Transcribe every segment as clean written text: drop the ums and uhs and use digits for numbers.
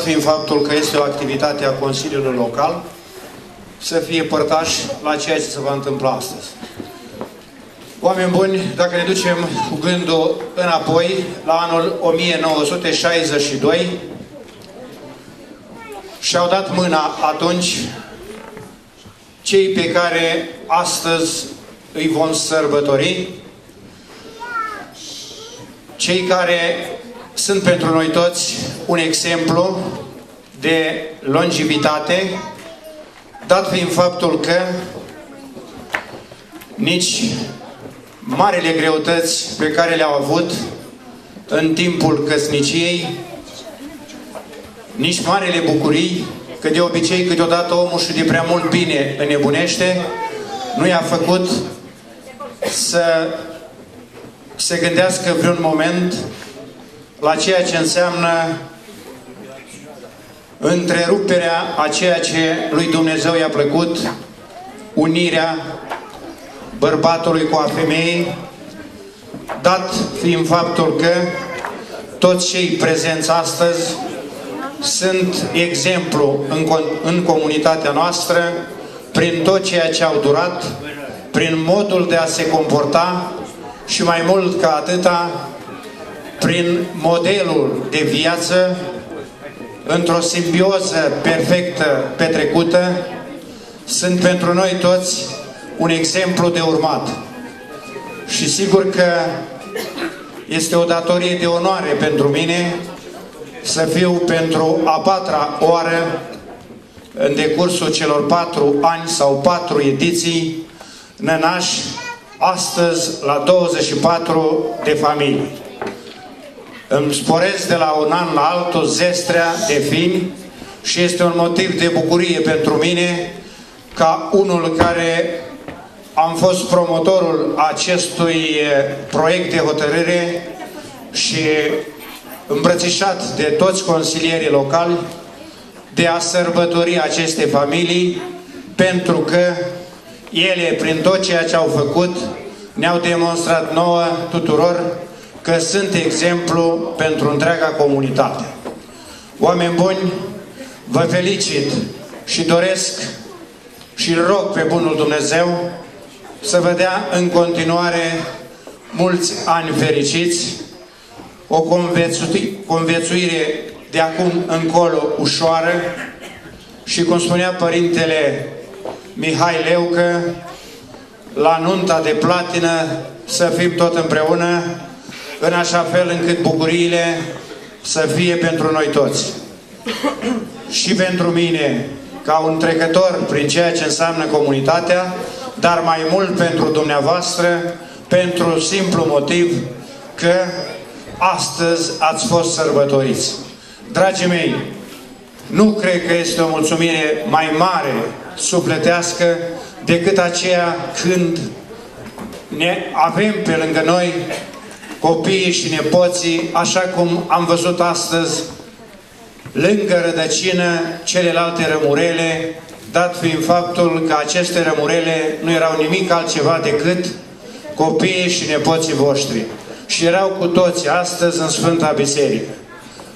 fiind faptul că este o activitate a Consiliului Local, să fie părtași la ceea ce se va întâmpla astăzi. Oameni buni, dacă ne ducem cu gândul înapoi, la anul 1962, și-au dat mâna atunci cei pe care astăzi îi vom sărbători, cei care sunt pentru noi toți un exemplu de longevitate, dat fiind faptul că nici marile greutăți pe care le-au avut în timpul căsniciei, nici marile bucurii, că de obicei câteodată omul și de prea mult bine înnebunește, nu i-a făcut să se gândească vreun moment la ceea ce înseamnă întreruperea a ceea ce lui Dumnezeu i-a plăcut, unirea bărbatului cu a femeii, dat fiind faptul că toți cei prezenți astăzi sunt exemplu în comunitatea noastră prin tot ceea ce au durat, prin modul de a se comporta și mai mult ca atâta, prin modelul de viață, într-o simbioză perfectă petrecută, sunt pentru noi toți un exemplu de urmat. Și sigur că este o datorie de onoare pentru mine să fiu pentru a 4-a oară în decursul celor 4 ani sau 4 ediții nănaș astăzi la 24 de familii. Îmi sporesc de la un an la altul zestrea de fini și este un motiv de bucurie pentru mine ca unul care am fost promotorul acestui proiect de hotărâre și îmbrățișat de toți consilierii locali de a sărbători aceste familii, pentru că ele, prin tot ceea ce au făcut, ne-au demonstrat nouă tuturor că sunt exemplu pentru întreaga comunitate. Oameni buni, vă felicit și doresc și rog pe bunul Dumnezeu să vă dea în continuare mulți ani fericiți, o conviețuire de acum încolo ușoară și, cum spunea Părintele Mihai Leucă, la nunta de platină să fim tot împreună, în așa fel încât bucuriile să fie pentru noi toți. Și pentru mine, ca un trecător prin ceea ce înseamnă comunitatea, dar mai mult pentru dumneavoastră, pentru simplu motiv că astăzi ați fost sărbătoriți. Dragii mei, nu cred că este o mulțumire mai mare sufletească decât aceea când ne avem pe lângă noi copiii și nepoții, așa cum am văzut astăzi, lângă rădăcină celelalte rămurele, dat fiind faptul că aceste rămurele nu erau nimic altceva decât copiii și nepoții voștri. Și erau cu toți astăzi în Sfânta Biserică.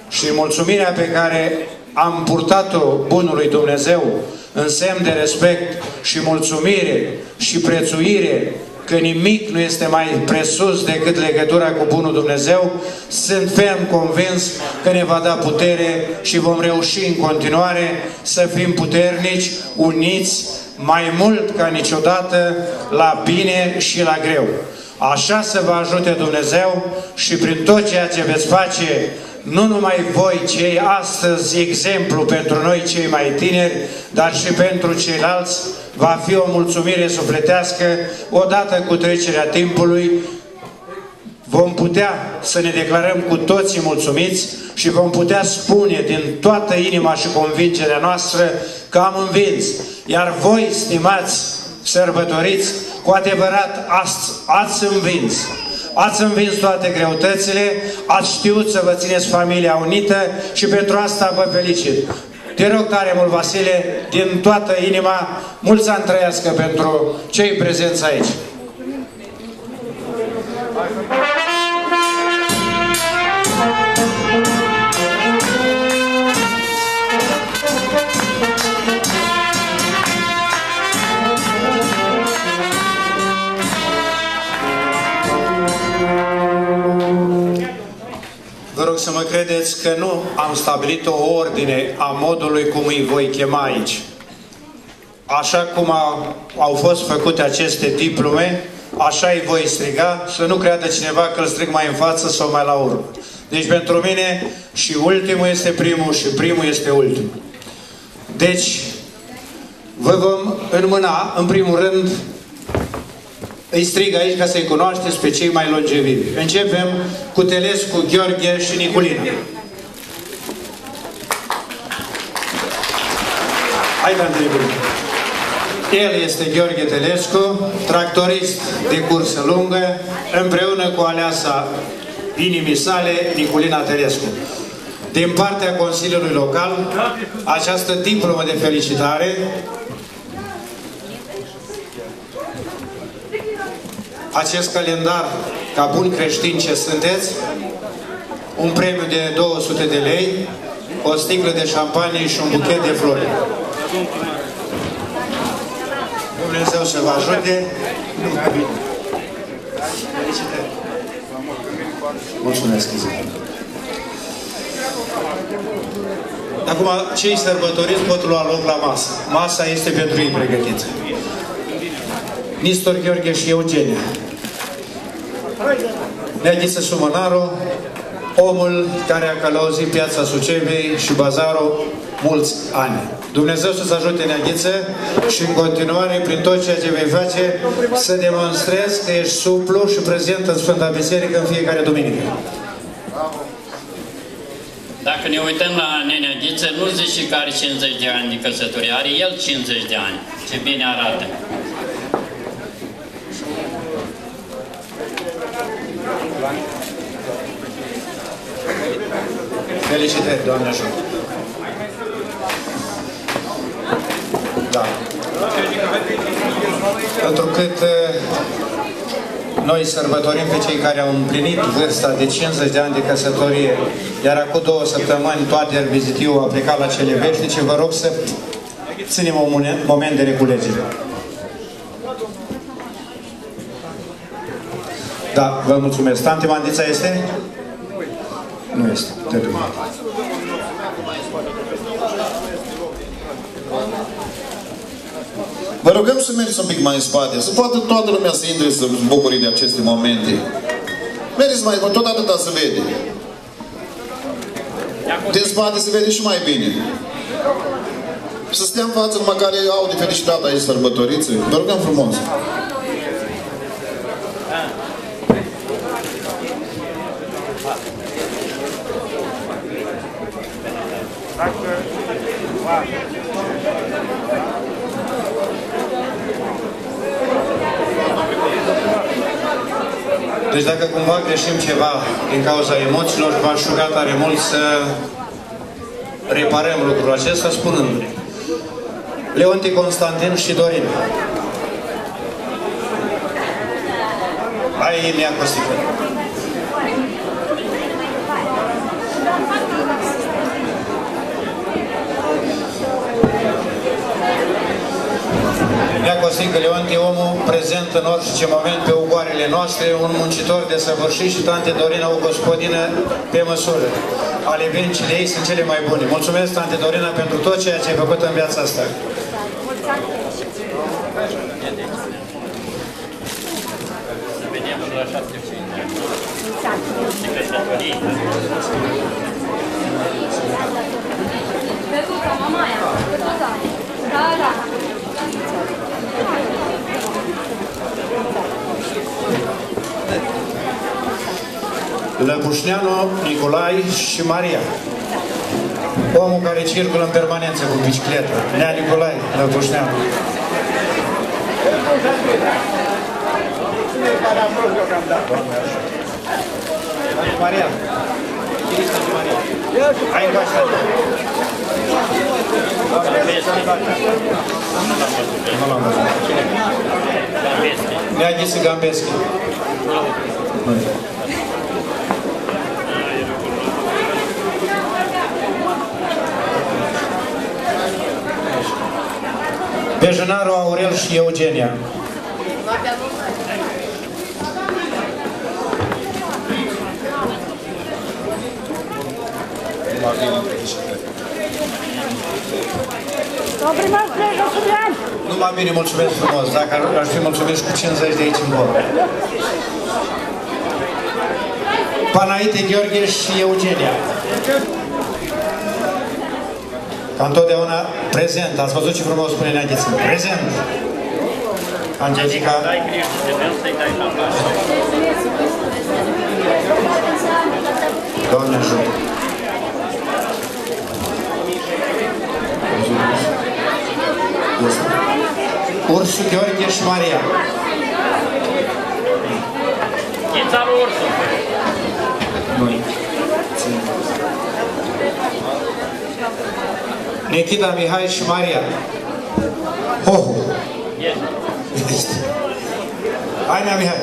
Și mulțumirea pe care am purtat-o bunului Dumnezeu în semn de respect și mulțumire și prețuire că nimic nu este mai presus decât legătura cu bunul Dumnezeu, sunt ferm convins că ne va da putere și vom reuși în continuare să fim puternici, uniți, mai mult ca niciodată, la bine și la greu. Așa să vă ajute Dumnezeu și prin tot ceea ce veți face, nu numai voi cei astăzi exemplu pentru noi cei mai tineri, dar și pentru ceilalți, va fi o mulțumire sufletească. Odată cu trecerea timpului vom putea să ne declarăm cu toții mulțumiți și vom putea spune din toată inima și convingerea noastră că am învins. Iar voi, stimați sărbătoriți, cu adevărat ați învins. Ați învins toate greutățile, ați știut să vă țineți familia unită și pentru asta vă felicit. Te rog tare mult, Vasile, din toată inima, mulți ani trăiască pentru cei prezenți aici. să mă credeți că nu am stabilit o ordine a modului cum îi voi chema aici. Așa cum au fost făcute aceste diplome, așa îi voi striga, să nu creadă cineva că îl strig mai în față sau mai la urmă. Deci pentru mine și ultimul este primul și primul este ultimul. Deci vă vom înmâna, în primul rând, îi strig aici ca să-i cunoașteți pe cei mai longevivi. Începem cu Telescu, Gheorghe și Niculina. Hai, Andrei. El este Gheorghe Telescu, tractorist de cursă lungă, împreună cu aleasa inimii sale, Niculina Telescu. Din partea Consiliului Local, această diplomă de felicitare acest calendar, ca bun creștin ce sunteți, un premiu de 200 de lei, o sticlă de șampanie și un buchet de flori. Dumnezeu să vă ajute. Mulțumesc. Acum, cei sărbătoriți pot lua loc la masă. Masa este pentru ei pregătită. Nistor Gheorghe și Eugenia. Neaghiță Sumănaru, omul care a călăuzit piața Suceviei și bazarul mulți ani. Dumnezeu să-ți ajute, Neaghiță, și în continuare, prin tot ceea ce vei face, să demonstrezi că ești suplu și prezent în Sfânta Biserică în fiecare duminică. Dacă ne uităm la nenea Ghiță, nu zice că are 50 de ani de căsătorie, are el 50 de ani. Ce bine arată. Felicitări, Doamne ajută! Da. Întrucât noi sărbătorim pe cei care au împlinit vârsta de 50 de ani de căsătorie, iar acum 2 săptămâni toate vizitiu a plecat la cele veșnice, vă rog să ținem un moment de reculegere. Da, vă mulțumesc. Tante Mandița este? Nu este. Vă rugăm să mergeți un pic mai în spate, să poată toată lumea să intre să bucure de aceste momente. Mergeți mai tot atâta se vede. Din spate se vede și mai bine. Să stea în față numai care au de felicitat aici sărbătorițe. Vă rugăm frumos. Deci dacă cumva greșim ceva din cauza emoțiilor, v-aș ruga tare mult să reparăm lucrul acesta spunându-ne. Leonti, Constantin și Dorin. Hai, Mia Costică. Mia Costică, Leonti, omul prezent în orice moment pe ugoarele noastre, un muncitor desăvârșit și tante Dorina, o gospodină pe măsură. Ale vincile ei sunt cele mai bune. Mulțumesc, tante Dorina, pentru tot ceea ce ai făcut în viața asta. Să vedem și la 75 de căsătorii. Lăpușneanu, Nicolai și Maria. Omul care circulă în permanență cu bicicletă. Nea Nicolai, Lăpușneanu. Maria. Hai în bașa. Nu l-am văzut. Nea Ghisi Gambeschi. Bejenaru, Aurel și Eugenia. Numai bine, mulțumesc frumos. Dacă aș fi mulțumesc cu 50 de aici în bol. Panaite, Gheorghe și Eugenia. Ca întotdeauna prezent. Ați văzut ce frumos spune Neaghiță? Prezent. Angelica. Doamne ajută. Ursu, Gheorghe și Maria. Ghițarul Ursu. Noi. Nikita, Mihai și Maria. Hoho. Este. Hai, Nea Mihai.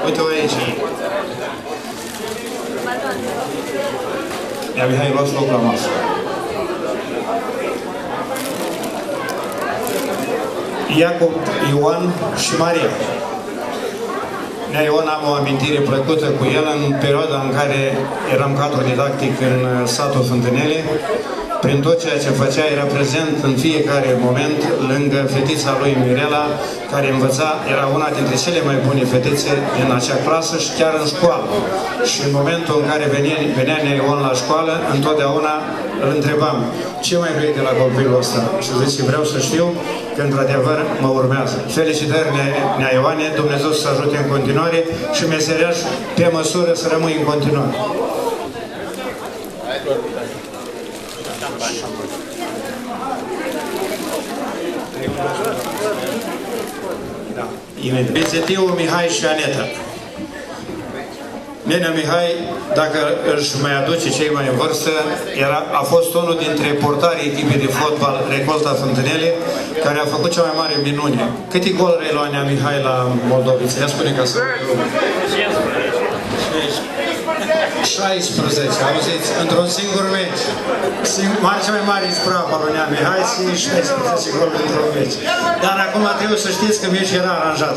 Uite-o aici. Nea Mihai, luați loc la masă. Iacob, Ioan și Maria. Nea Ioan am o amintire plăcută cu el în perioada în care eram cadru didactic în satul Fântânele. Prin tot ceea ce făcea, era prezent în fiecare moment lângă fetița lui Mirela, care învăța, era una dintre cele mai bune fetițe din acea clasă și chiar în școală. Și în momentul în care venea Nea Ioan la școală, întotdeauna îl întrebam: ce mai vrei de la copilul ăsta? Și zice: vreau să știu că într-adevăr mă urmează. Felicitări, Nea Ioane, Dumnezeu să ajute în continuare și meseriaș pe măsură să rămâi în continuare. Da. Bețetiu, Mihai și Aneta. Nenea Mihai, dacă își mai aduce cei mai în vârstă, a fost unul dintre portarii echipei de fotbal Recolta Fântânele, care a făcut cea mai mare minune. Câte goluri ai luat Nea Mihai la Moldoviță? Ia spune ca să... 16, auziți, într-un singur meci. Cea mai mare ispravă lui Nea Mihai și 16 goluri într-un meci. Dar acum trebuie să știți că meciul era aranjat.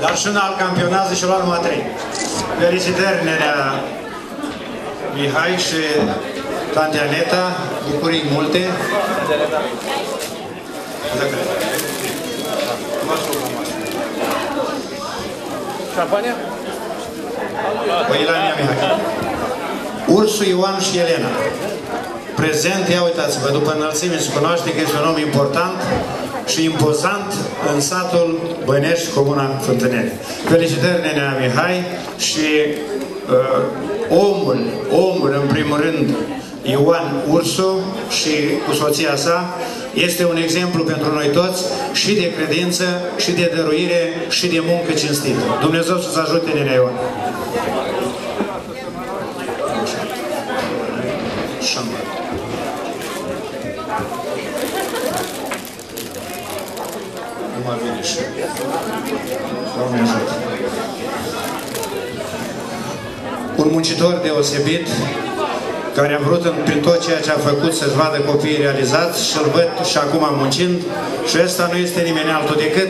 Dar și în alt campionat și la numai 3. Felicitări, Nenea Mihai și tante Aneta, bucurii multe. Campania? Păi la Nea Mihai. Ursu, Ioan și Elena. Prezent, ia uitați-vă, după înălțime se cunoaște că este un om important și impozant în satul Bănești, comuna Fântânele. Felicitări, Nenea Mihai și omul, în primul rând, Ioan Ursu și cu soția sa, este un exemplu pentru noi toți și de credință, și de dăruire, și de muncă cinstită. Dumnezeu să-ți ajute, Nenea Ioan. Un muncitor deosebit, care a vrut prin tot ceea ce a făcut să-și vadă copiii realizați și îl văd și acum muncind, și ăsta nu este nimeni altul decât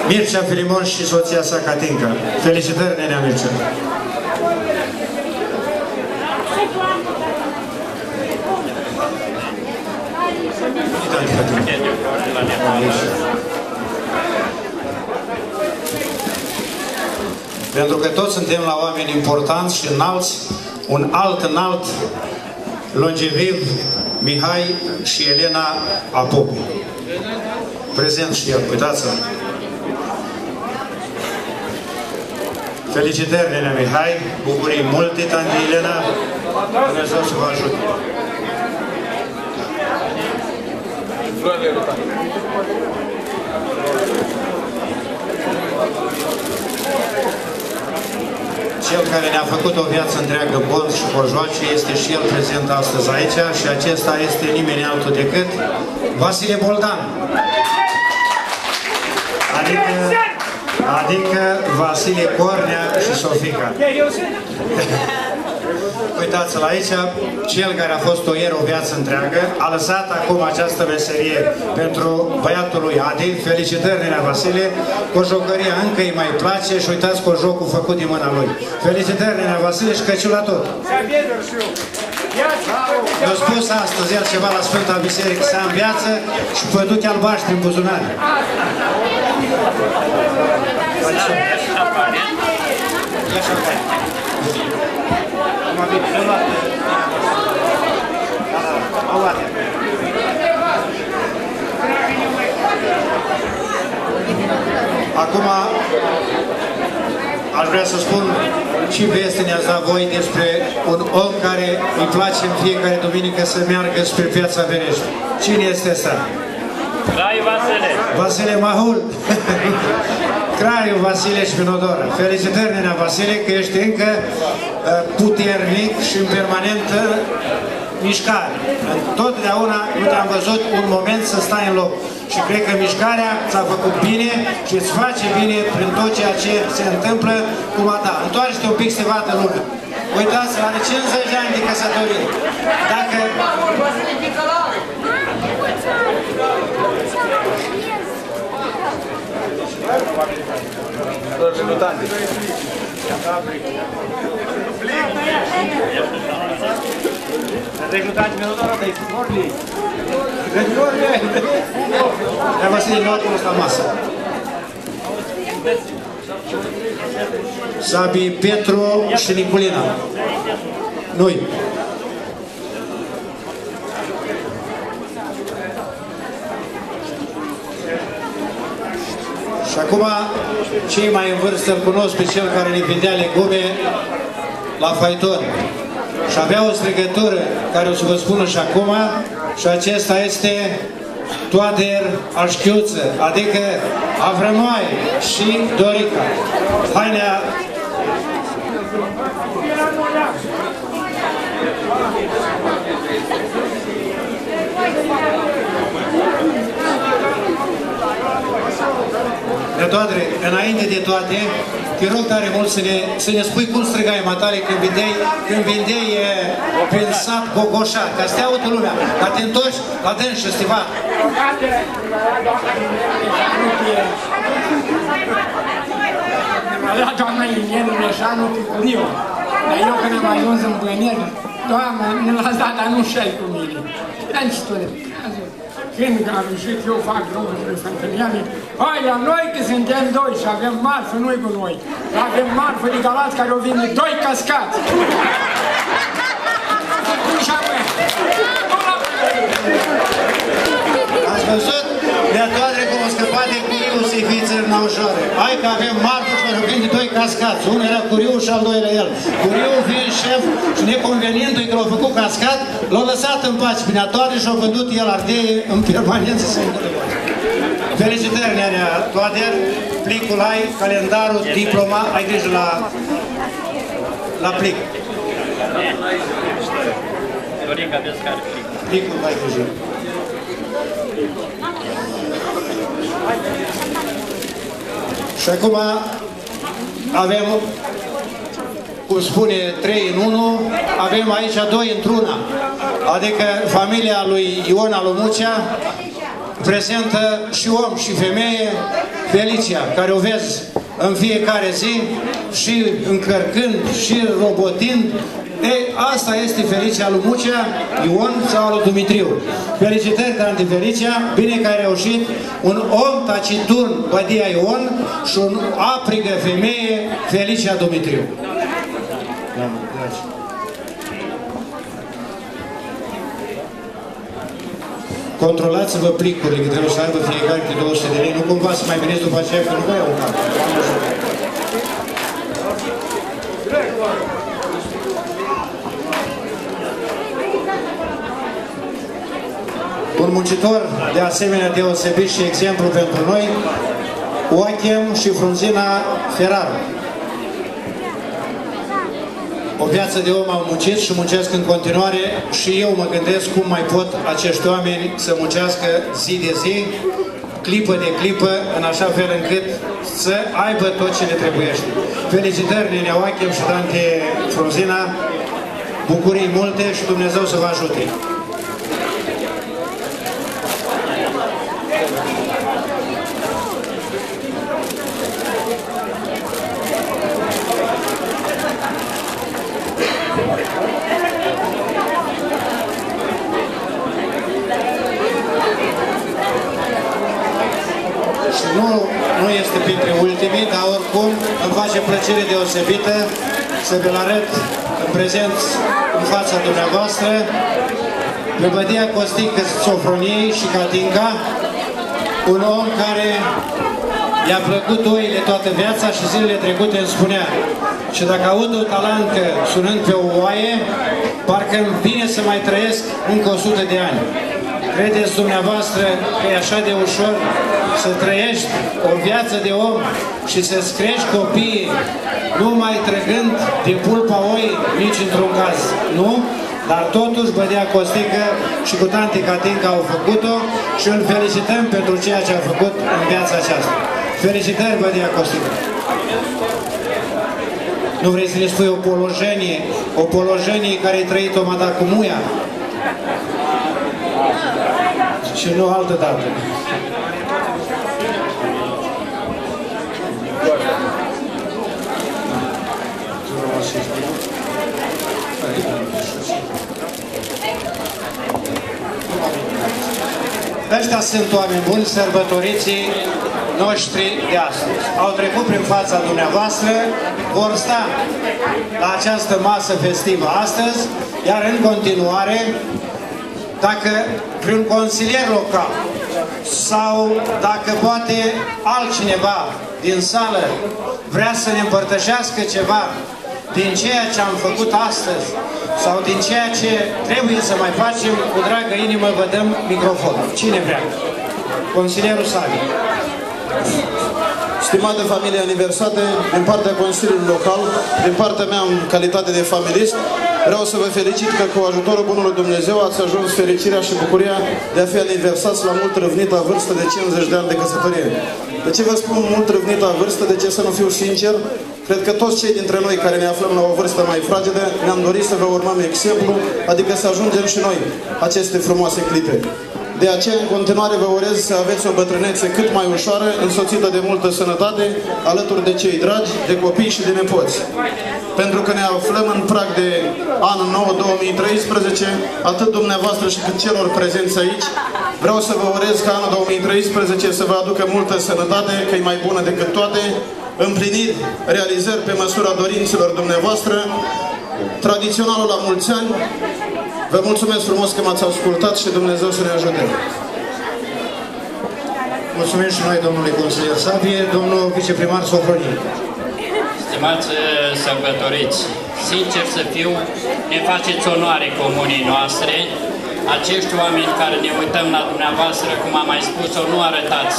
Mircea Filimon și soția sa Catinca. Felicitări, Nenea Mircea! Pentru că toți suntem la oameni importanți și înalți, un alt înalt, longeviv, Mihai și Elena Apopu. Prezent și el, uitați-vă. Felicitări, Nenea Mihai, bucurii multe, tante Elena, Dumnezeu să vă ajute. Cel care ne-a făcut o viață întreagă bun și cojoace este și el prezent astăzi aici și acesta este nimeni altul decât Vasile Boldan. Adică Vasile Cornea și Sofica. Uitați-l aici, cel care a fost oier o viață întreagă, a lăsat acum această meserie pentru băiatul lui Adi. Felicitări, Nenea Vasile, cojocăria încă îi mai place și uitați cojocul făcut din mâna lui. Felicitări, Nenea Vasile, și căciul la tot. Mi-a spus astăzi el ceva la Sfânta Biserică, să am viață și păduchi albaștri în buzunare. Acum aș vrea să spun ce veste ne-ați dat voi despre un om care îi place în fiecare duminică să meargă spre Piața Venești. Cine este ăsta? Craiu Vasile! Vasile Mahul! Craiu Vasile și Pinodora. Felicitări, Nenea Vasile, că ești încă puternic și în permanentă mișcare. Totdeauna nu te-am văzut un moment să stai în loc. Și cred că mișcarea ți-a făcut bine și îți face bine prin tot ceea ce se întâmplă cum a ta. Întoarce-te un pic să te vadă lumea. Uitați, are 50 de ani de căsătorie. Dacă... Reclutați meu doar de sportli. Dar Vasile, nu acum la masă. Sabi, Petru și Niculina. Noi. Și acum, cei mai în vârstă îl cunosc pe cel care ne vindea legume la Faiton. Și avea o strigătură care o să vă spună și acum, și acesta este Toader Așchiuță, adică Avrămoaie și Dorica. Hainea de toate, înainte de toate, te rog tare mult să ne spui cum strigai matale când vindeai prin sat Gogoșa, ca să te audă lumea, ca te întorci la dâns și stiva. La doamna Ilienu Leșanu cu Liu, dar eu când am ajuns în Băneri, doamna, ne l-ați dat, dar nu șel cu mine. Dar nici tu de când am ieșit, eu fac drumul spre Fântâniane, hai la noi că suntem doi și avem marfă, nu-i cu noi. Avem marfă de Galați care o vinde doi cascați. Ați văzut? De-a toate cum o scăpat de Curiu să-i fie țărna ușoară. Hai că avem marfă și care o vinde doi cascați. Unul era Curiu și al doilea el. Curiu fiind șef și neconvenientul că l-a făcut cascat, l-a lăsat în pace prin a toate și a vândut el ardei în permanență singură. Felicitări, Nenea Toader, plicul ai, calendarul, diploma, ai grijă la plic. Dorica, vezi care plic. Plicul, ai grijă. Și acum avem, cum spune, 3 în 1, avem aici 2 într-una, adică familia lui Iona Lumucea prezentă și om și femeie, Felicia, care o vezi în fiecare zi, și încărcând, și robotind. Ei, asta este Felicia Lumucea, Ion sau lui Dumitriu. Felicitări, tanti Felicia, bine că ai reușit. Un om taciturn, Bădia Ion, și un aprigă femeie, Felicia Dumitriu. Controlați-vă plicurile, că trebuie să aibă fiecare câte 200 de lei. Nu cumva să mai veniți după aceea, că nu vă iau un cap. Un muncitor de asemenea deosebit și exemplu pentru noi, Joachim și Frunzina Ferrar. O viață de om au muncit și muncesc în continuare și eu mă gândesc cum mai pot acești oameni să muncească zi de zi, clipă de clipă, în așa fel încât să aibă tot ce le trebuiește. Felicitări, Nenea Joachim și tante Frunzina, bucurii multe și Dumnezeu să vă ajute. Și nu este printre ultimii, dar oricum îmi face plăcere deosebită să vi-l arăt în prezent în fața dumneavoastră pe bădia Costică Sofroniei și Catinca, un om care i-a plăcut oile toată viața și zilele trecute îmi spunea: și dacă aud o talancă sunând pe o oaie, parcă îmi vine să mai trăiesc încă 100 de ani. Credeți dumneavoastră că e așa de ușor să trăiești o viață de om și să-ți crești copiii numai trăgând din pulpa oi, nici într-un caz, nu? Dar totuși bădea Costică și cu tanti Catinca au făcut-o și îl felicităm pentru ceea ce a făcut în viața aceasta. Felicitări, bădea Costică! Nu vrei să ne spui o polojenie care ai trăit-o mada cu muia? Și nu altă dată. Ăștia sunt oameni buni, sărbătoriții noștri de astăzi. Au trecut prin fața dumneavoastră, vor sta la această masă festivă astăzi, iar în continuare, dacă vreun consilier local sau dacă poate altcineva din sală vrea să ne împărtășească ceva din ceea ce am făcut astăzi sau din ceea ce trebuie să mai facem, cu dragă inimă vă dăm microfonul. Cine vrea? Consilierul Savi. Stimate familie aniversate, din partea Consiliului Local, din partea mea în calitate de familist, vreau să vă felicit că cu ajutorul Bunului Dumnezeu ați ajuns fericirea și bucuria de a fi aniversați la mult răvnită vârstă de 50 de ani de căsătorie. De ce vă spun mult răvnită vârstă? De ce să nu fiu sincer? Cred că toți cei dintre noi care ne aflăm la o vârstă mai fragedă ne-am dorit să vă urmăm exemplu, adică să ajungem și noi aceste frumoase clipe. De aceea, în continuare, vă urez să aveți o bătrânețe cât mai ușoară, însoțită de multă sănătate, alături de cei dragi, de copii și de nepoți. Pentru că ne aflăm în prag de anul nou 2013, atât dumneavoastră și cât celor prezenți aici, vreau să vă urez ca anul 2013 să vă aducă multă sănătate, că e mai bună decât toate, împliniri, realizări pe măsura dorințelor dumneavoastră, tradiționalul la mulți ani. Vă mulțumesc frumos că m-ați ascultat și Dumnezeu să ne ajute. Mulțumim și noi, domnule consilier Savie, domnul viceprimar Sofronie. Stimați sărbătoriți, sincer să fiu, ne faceți onoare comunii noastre. Acești oameni care ne uităm la dumneavoastră, cum am mai spus-o, nu arătați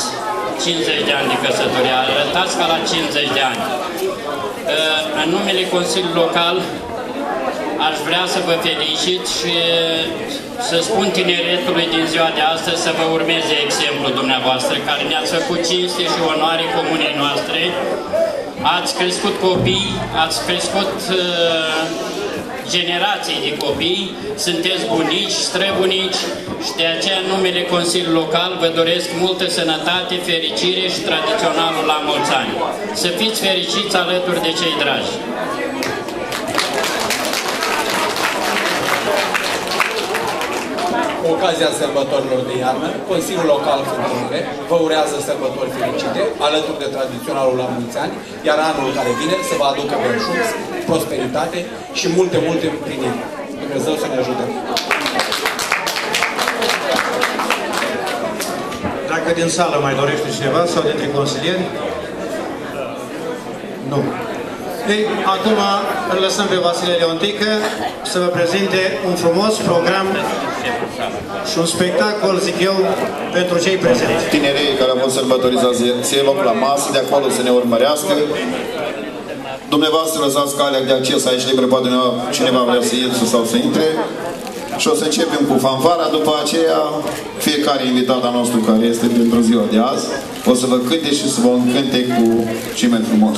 50 de ani de căsătorie, arătați ca la 50 de ani. În numele Consiliului Local, aș vrea să vă felicit și să spun tineretului din ziua de astăzi să vă urmeze exemplul dumneavoastră, care ne-ați făcut cinste și onoare comunei noastre. Ați crescut copii, ați crescut generații de copii, sunteți bunici, străbunici și de aceea în numele Consiliului Local vă doresc multă sănătate, fericire și tradiționalul la mulți ani. Să fiți fericiți alături de cei dragi. Cu ocazia sărbătorilor de iarnă, Consiliul Local Fântânile vă urează sărbători fericite, alături de tradiționalul la mulți ani, iar anul care vine să vă aducă belșug, prosperitate și multe, multe împliniri. Dumnezeu să ne ajute! Dacă din sală mai dorește cineva sau dintre consilieri? Nu. Ei, acum îl lăsăm pe Vasile Leontică să vă prezinte un frumos program și un spectacol, zic eu, pentru cei prezenți. Tinerii care au fost sărbătorizați se loc la masă, de acolo să ne urmărească. Dumneavoastră lăsați calea de acces aici liber, poate cineva vrea să iese sau să intre. Și o să începem cu fanfara, după aceea fiecare invitat al nostru care este pentru ziua de azi o să vă cânte și să vă încânte cu ce mai frumos.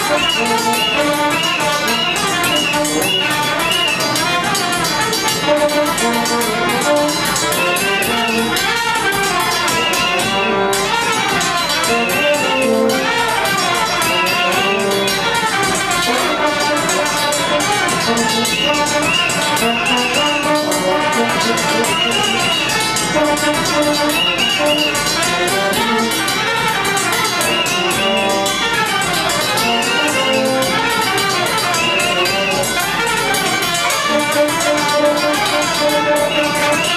Thank you.